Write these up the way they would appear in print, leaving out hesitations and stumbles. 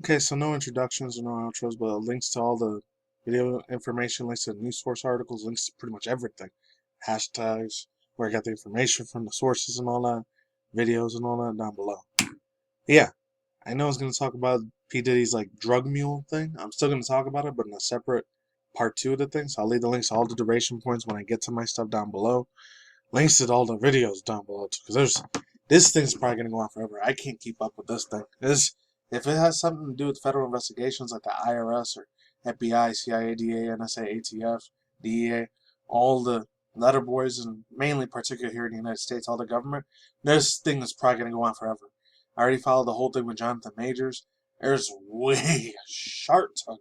Okay, so no introductions or no outros, but links to all the video information, links to news source articles, links to pretty much everything. Hashtags, where I got the information from, the sources and all that, videos and all that down below. Yeah, I know I was going to talk about P. Diddy's like drug mule thing. I'm still going to talk about it, but in a separate part 2 of the thing. So I'll leave the links to all the duration points when I get to my stuff down below. Links to all the videos down below too, because this thing's probably going to go on forever. I can't keep up with this thing. If it has something to do with federal investigations like the IRS or FBI, CIA, DA, NSA, ATF, DEA, all the letter boys, and mainly particularly here in the United States, all the government, this thing is probably going to go on forever. I already followed the whole thing with Jonathan Majors. There's way a sharp ton.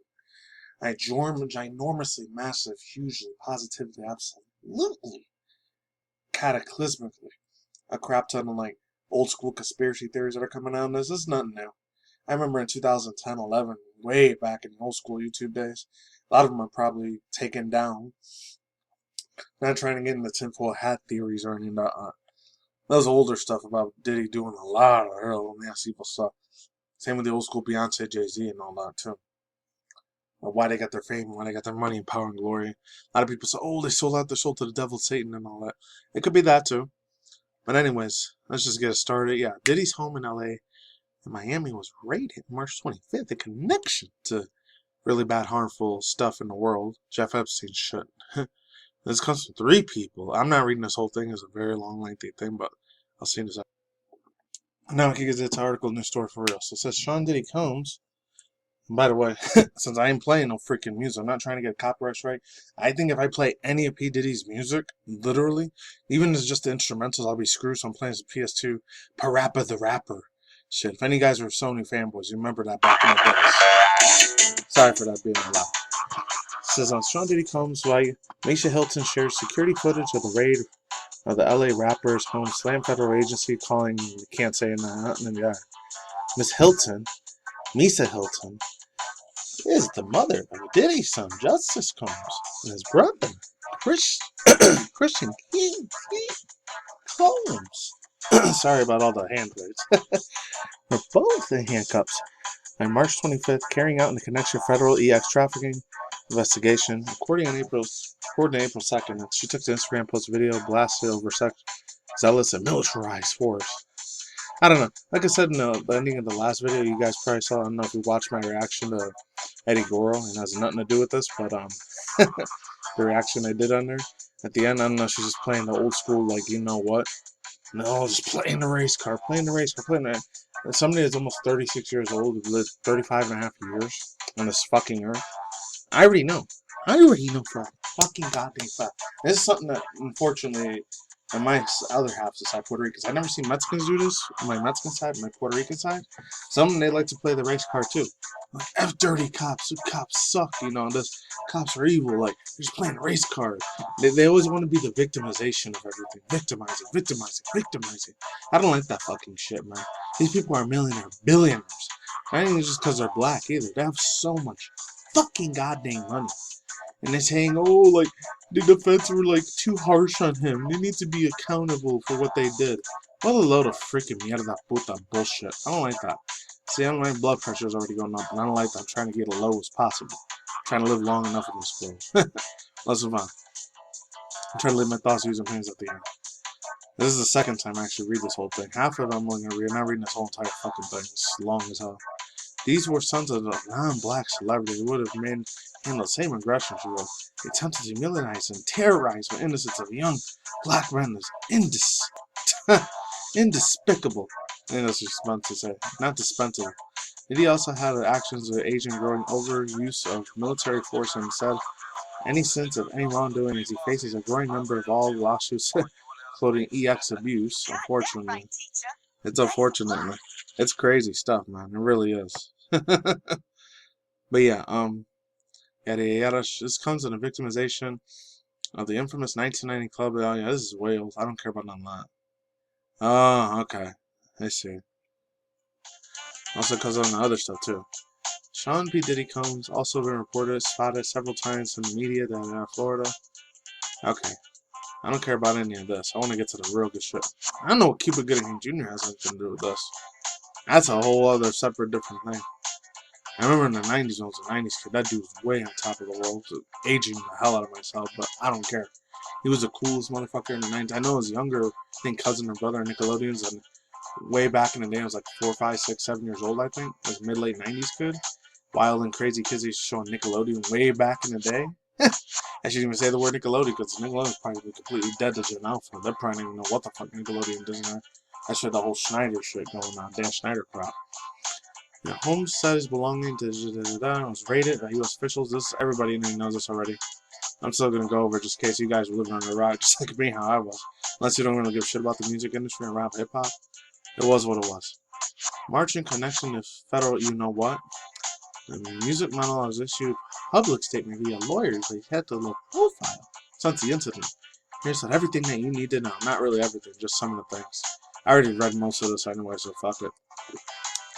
Ginormously, massive, hugely, positively, absolutely, cataclysmically, a crap ton of like old school conspiracy theories that are coming out. This is nothing new. I remember in 2010, 11, way back in old school YouTube days, a lot of them are probably taken down. Not trying to get into tinfoil hat theories or anything. That was older stuff about Diddy doing a lot of real nasty evil stuff. Same with the old school Beyonce, Jay-Z, and all that too. Or why they got their fame, why they got their money and power and glory. A lot of people say, oh, they sold out their soul to the devil, Satan, and all that. It could be that too. But anyways, let's just get it started. Yeah, Diddy's home in LA and Miami was raided March 25th in connection to really bad, harmful stuff in the world. Jeff Epstein shit. This comes from 3 people. I'm not reading this whole thing. It's a very long, lengthy thing, but I'll see in a second. Now I can get to this article, new story for real. So it says Sean Diddy Combs. And by the way, since I ain't playing no freaking music, I'm not trying to get copyright strike. I think if I play any of P. Diddy's music, literally, even if it's just the instrumentals, I'll be screwed. So I'm playing some PS2 Parappa the Rapper. Shit, if any guys are Sony fanboys, you remember that back in the days. Sorry for that being loud. It says on Sean Diddy Combs, why Misha Hilton shares security footage of the raid of the LA rapper's home slam federal agency calling, you can't say in the Miss Hilton, Misa Hilton, is the mother of Diddy's son, Justice Combs, and his brother, Christian King Combs. Sorry about all the hand words. Were both in handcuffs on March 25th, carrying out in connection federal EX trafficking investigation. According to April 2nd, she took to Instagram post video blasted over zealous and militarized force. I don't know. Like I said in the ending of the last video, you guys probably saw. I don't know if you watched my reaction to Eddie Goro, and it has nothing to do with this, but the reaction I did on there at the end, I don't know. She's just playing the old school, like, you know what? No, just playing the race car, playing the. Somebody that's almost 36 years old, who lived 35 and a half years on this fucking earth. I already know. For a fucking goddamn fact. This is something that, unfortunately, on my other half of the side, Puerto Ricans, I've never seen Mexicans do this. On my Mexican side, my Puerto Rican side, some they like to play the race car too. Like, F dirty cops, you cops suck, this cops are evil, like, they're just playing race car. They always want to be the victimization of everything. Victimizing. I don't like that fucking shit, man. These people are billionaires. I think it's just because they're black either. They have so much fucking goddamn money. And they're saying, oh, like, the defense were, like, too harsh on him. They need to be accountable for what they did. What a load of freaking mierda puta bullshit. I don't like that. See, my blood pressure is already going up, and I don't like that. I'm trying to get as low as possible. I'm trying to live long enough in this world. Let's move on. I'm trying to leave my thoughts using hands at the end. This is the second time I actually read this whole thing. Half of it I'm only going to read. I'm not reading this whole entire fucking thing. It's long as hell. These were sons of a non-black celebrity who would have handled the same aggression, she wrote. They attempted to humiliate and terrorize the innocence of young black men is indespicable. I think that's what she's meant to say. Not dispensable. Diddy also had actions of Asian growing overuse of military force and said any sense of any wrongdoing as he faces a growing number of all lawsuits, including EX abuse, unfortunately. It's unfortunate, man. It's crazy stuff, man. It really is. But yeah, yada yada. This comes in a victimization of the infamous 1990 club. Oh yeah, this is Wales. I don't care about none of that. Oh, okay. I see. Also comes on the other stuff too. Sean P. Diddy Combs also been spotted several times in the media down in Florida. Okay. I don't care about any of this. I want to get to the real good shit. I don't know what Cuba Gooding Jr. has anything to do with this. That's a whole other separate different thing. I remember in the 90s when I was a 90s kid, that dude was way on top of the world. Aging the hell out of myself, but I don't care. He was the coolest motherfucker in the 90s. I know his younger, I think, cousin or brother, Nickelodeon's, and way back in the day, I was like 4, 5, 6, 7 years old, I think. It was mid-late 90s kid. Wild and Crazy Kids used to show on Nickelodeon way back in the day. I shouldn't even say the word Nickelodeon because Nickelodeon's probably completely dead to Gen Alpha. They probably don't even know what the fuck Nickelodeon does now. That shit, the whole Schneider shit going on. Dan Schneider crap. Yeah, Holmes said his belonging to was raided by U.S. officials. This everybody knows this already. I'm still gonna go over just in case you guys were living on a rock, just like me, how I was. Unless you don't really give a shit about the music industry and rap hip hop, it was what it was. March in connection to federal, you know what? The music monologues issued public statement via lawyers. They had the low profile since the incident. Here's everything that you need to know. Not really everything, just some of the things. I already read most of this anyway, so fuck it.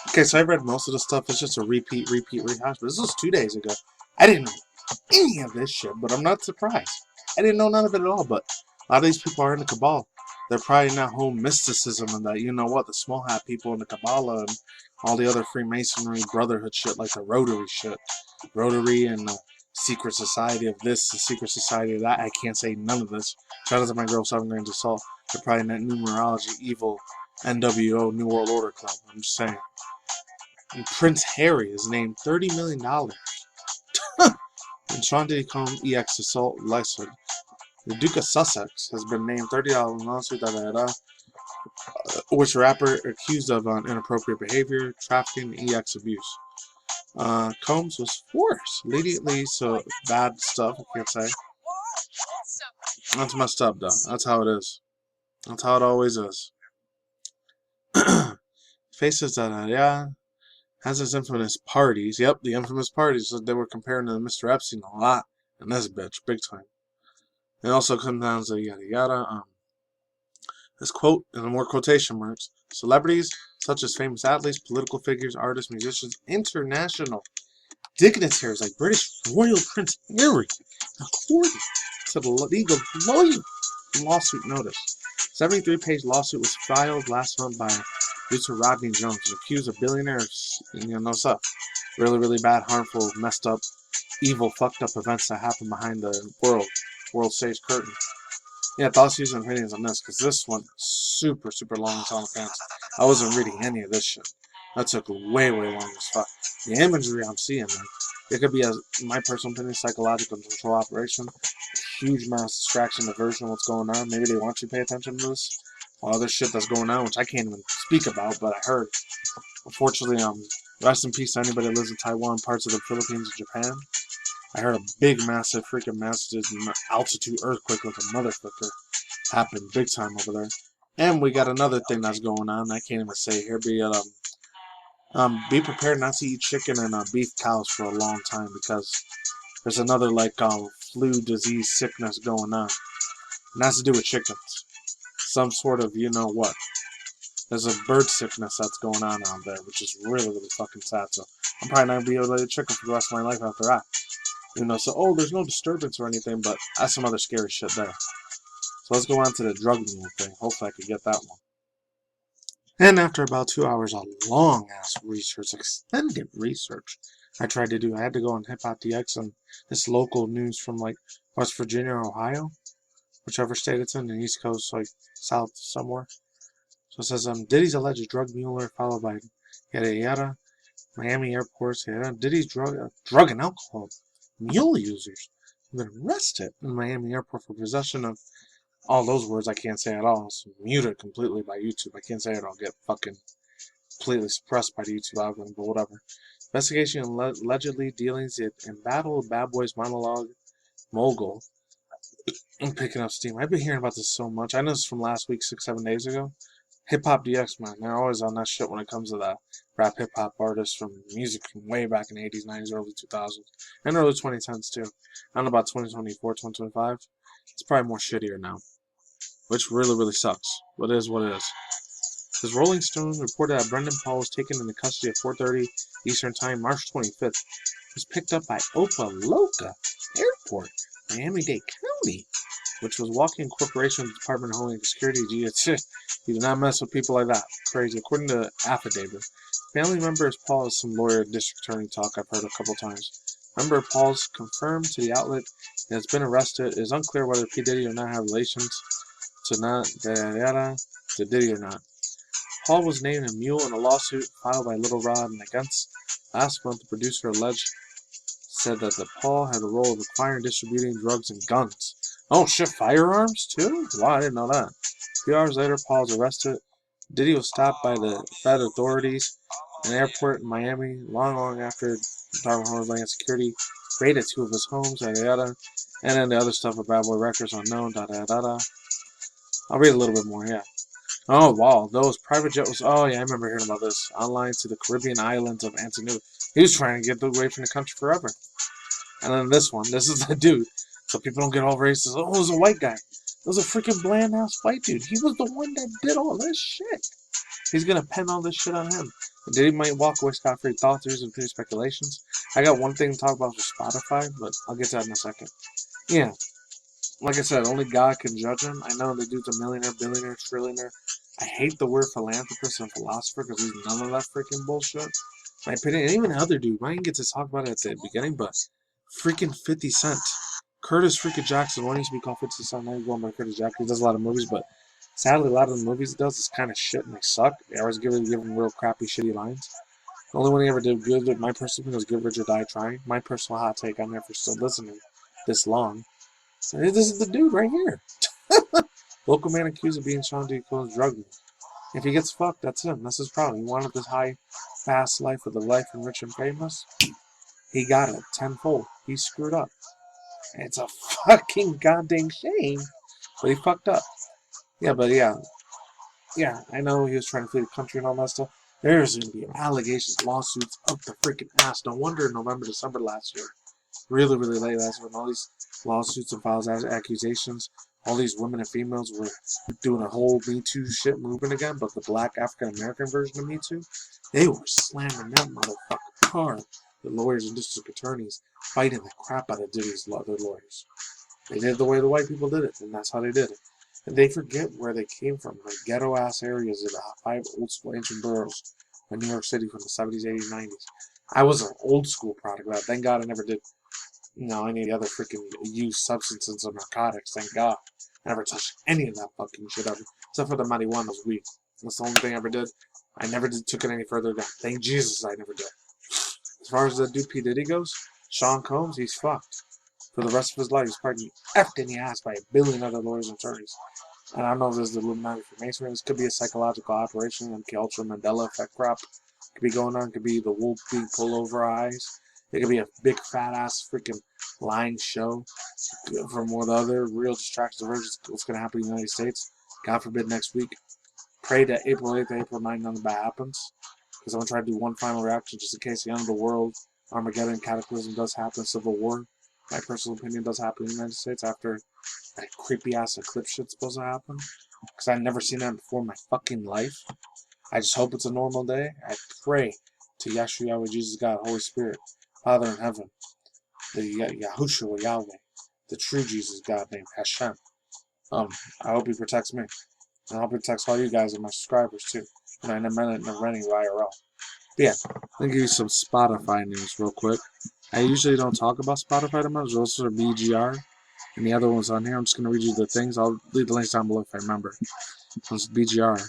Okay, so I read most of the stuff. It's just a rehash. But this was 2 days ago. I didn't know any of this shit, but I'm not surprised. I didn't know none of it at all, but a lot of these people are in the cabal. They're probably not whole mysticism and that, you know what, the small hat people in the Kabbalah and all the other Freemasonry brotherhood shit, like the Rotary shit. Rotary and the secret society of this, the secret society of that. I can't say none of this. Shout out to my girl 7 Grains of Salt. They're probably in that numerology, evil, NWO, New World Order Club. I'm just saying. And Prince Harry is named $30 million. And Sean Diddy Combs EX assault licensed. The Duke of Sussex has been named $30 lawsuit, which rapper accused of inappropriate behavior, trafficking, and EX abuse. Combs was forced, immediately, so bad stuff, I can't say. That's messed up, though. That's how it is. That's how it always is. Faces has his infamous parties. Yep, the infamous parties. So they were comparing to Mr. Epstein a lot. And this bitch, big time. It also comes down to yada yada. This quote, and more quotation marks, celebrities such as famous athletes, political figures, artists, musicians, international dignitaries like British Royal Prince Harry, according to the legal lawyer lawsuit notice. 73-page lawsuit was filed last month by producer Rodney Jones, accused of billionaires, stuff. Really, really bad, harmful, messed up, evil, fucked up events that happen behind the world stage curtain. Yeah, thoughts, views, and opinions on this, because this one super, super long and on the pants. I wasn't reading any of this shit. That took way, way long as fuck. The imagery I'm seeing, man, it could be, my personal opinion, psychological control operation, huge mass distraction, diversion of what's going on. Maybe they want you to pay attention to this. All other shit that's going on, which I can't even speak about, but I heard. Unfortunately, rest in peace to anybody that lives in Taiwan, parts of the Philippines, and Japan. I heard a big, massive, freaking massive altitude earthquake like a motherfucker happened big time over there. And we got another thing that's going on. I can't even say it here. Be prepared not to eat chicken and beef cows for a long time because there's another flu disease sickness going on. And that's to do with chickens. Some sort of, you know what. There's a bird sickness that's going on out there, which is really, really fucking sad. So I'm probably not going to be able to eat chicken for the rest of my life after that. There's no disturbance or anything, but that's some other scary shit there. So let's go on to the drug mule thing. Hopefully I could get that one. And after about 2 hours of long-ass research, extended research, I had to go on Hip Hop DX and this local news from West Virginia or Ohio, whichever state it's in, the East Coast, south somewhere. So it says, Diddy's alleged drug muler followed by yada yada, Miami airports, Diddy's drug and alcohol mule users have been arrested in Miami airport for possession of all those words I can't say at all. It's muted completely by YouTube. I can't say it. I'll get fucking completely suppressed by the YouTube algorithm, but whatever. Investigation allegedly dealings in embattled Bad Boys monologue mogul. I'm picking up steam. I've been hearing about this so much. I know this from last week, 6-7 days ago. Hip Hop DX, man. They're always on that shit when it comes to that rap hip hop artists from music from way back in the 80s, 90s, early 2000s, and early 2010s too. I don't know about 2024, 2025. It's probably more shittier now, which really, really sucks. But it is what it is. This Rolling Stone reported that Brendan Paul was taken into custody at 4:30 Eastern Time, March 25th. He was picked up by Opa-locka Airport, Miami-Dade County, which was Walking Corporation Department of Homeland Security. DHS. You do not mess with people like that. Crazy. According to affidavit, Family member is Paul is some lawyer district attorney talk I've heard a couple times. Member of Paul's confirmed to the outlet he has been arrested. It is unclear whether P. Diddy or not have relations to Diddy or not. Paul was named a mule in a lawsuit filed by Little Rod and against. Last month, the producer said that Paul had a role of acquiring and distributing drugs and guns. Oh shit, firearms too? Wow, I didn't know that. A few hours later, Paul was arrested. Diddy was stopped by the federal authorities in an airport in Miami long after Department of Homeland Security raided two of his homes, and then the other stuff about boy records unknown, I'll read a little bit more, yeah. Oh, wow, those private jet was, oh yeah, I remember hearing about this, online to the Caribbean islands of Antigua. He was trying to get away from the country forever. And then this is the dude, so people don't get all racist. Oh, it was a white guy. It was a freaking bland-ass white dude. He was the one that did all this shit. He's gonna pen all this shit on him. Diddy might walk away scot-free. Thoughts, theories, and pretty speculations. I got one thing to talk about for Spotify, but I'll get to that in a second. Yeah, like I said, only God can judge him. I know the dude's a millionaire, billionaire, trillionaire. I hate the word philanthropist and philosopher because he's none of that freaking bullshit. My opinion, and even the other dude, I didn't get to talk about it at the beginning, but freaking 50 Cent. Curtis freaking Jackson, one used to be called 50 Cent, now he's going by Curtis Jackson. He does a lot of movies, but sadly, a lot of the movies he does is kind of shit and they suck. They always give him real crappy, shitty lines. The only one he ever did good, with my personal opinion, was Give Rich or Die Trying. My personal hot take on there for still listening this long. So this is the dude right here. Local man accused of being Sean D. Cohen's drug dealer. If he gets fucked, that's him. That's his problem. He wanted this high, fast life with a life and rich and famous. He got it tenfold. He screwed up. It's a fucking goddamn shame, but he fucked up. Yeah, I know he was trying to flee the country and all that stuff. There's going to be allegations, lawsuits up the freaking ass. No wonder in November, December last year, really late last year, when all these lawsuits and files, accusations, all these women and females were doing a whole Me Too shit movement again, but the black African American version of Me Too, they were slamming that motherfucker hard. The lawyers and district attorneys fighting the crap out of Diddy's other lawyers. They did it the way the white people did it, and that's how they did it. And they forget where they came from, the ghetto-ass areas of the 5 old-school ancient boroughs in New York City from the 70s, 80s, 90s. I was an old-school product of that. Thank God I never did, any of the other freaking used substances or narcotics. Thank God. I never touched any of that fucking shit ever, except for the marijuana's weed. That's the only thing I ever did. I never took it any further down. Thank Jesus I never did. As far as the dude P. Diddy goes, Sean Combs, he's fucked. For the rest of his life, he's probably effed in the ass by a billion other lawyers and attorneys. And I don't know if this is the Illuminati Freemasonry. This could be a psychological operation, MK Ultra Mandela effect crap. Could be going on. Could be the wolf being pulled over our eyes. It could be a big fat ass freaking lying show from one of the other real distractions of what's going to happen in the United States. God forbid next week. Pray that April 8th, April 9th, none of that happens. Because I'm going to try to do one final reaction just in case the end of the world, Armageddon, Cataclysm does happen, Civil War. My personal opinion does happen in the United States after that creepy ass eclipse shit's supposed to happen. Because I've never seen that before in my fucking life. I just hope it's a normal day. I pray to Yahshua, Yahweh, Jesus, God, Holy Spirit, Father in heaven, the Yahushua, Yahweh, the true Jesus, God named Hashem. I hope He protects me. And I hope He protects all you guys and my subscribers too. And I never renting IRL. But yeah, let me give you some Spotify news real quick. I usually don't talk about Spotify that much. Those are BGR. And the other ones on here, I'm just going to read you the things. I'll leave the links down below if I remember. It's BGR.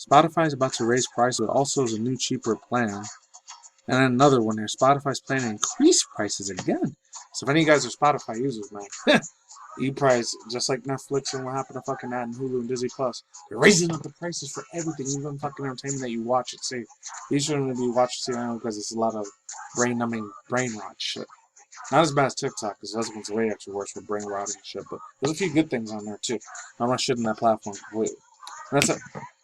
Spotify is about to raise prices, but also is a new, cheaper plan. And then another one here. Spotify's planning to increase prices again. So if any of you guys are Spotify users, man, you price just like Netflix and what happened to fucking that and Hulu and Disney Plus. They're raising up the prices for everything, even fucking entertainment that you watch and see. You shouldn't be watching CNN because it's a lot of brain-numbing, brain rot shit. Not as bad as TikTok, because this one's way actually worse for brain rotting and shit, but there's a few good things on there too. I'm not shitting that platform completely. And that's it.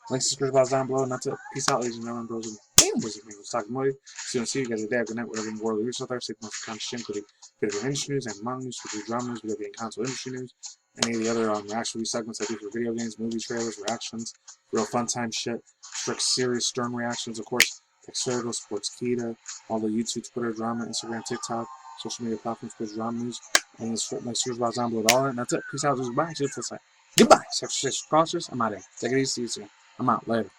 Links to subscribe down below, and that's it. Peace out, ladies and gentlemen, bros and gamers. If you was talking more, so see you guys today. Good night, whatever in the world you're out there. Safe most content, including video industry news and manga news, video drama news, video game console industry news, any of the other reaction segments I do for video games, movie trailers, reactions, real fun time shit, strict, serious, stern reactions, of course, like Circle, Sports Kita, all the YouTube, Twitter, drama, Instagram, TikTok, social media platforms, sports, drama news, and the search box down below all that. And that's it. Peace out. Just bye. See you next time. Goodbye. Success cautious. I'm out of here. Take it easy. See you soon. I'm out. Later.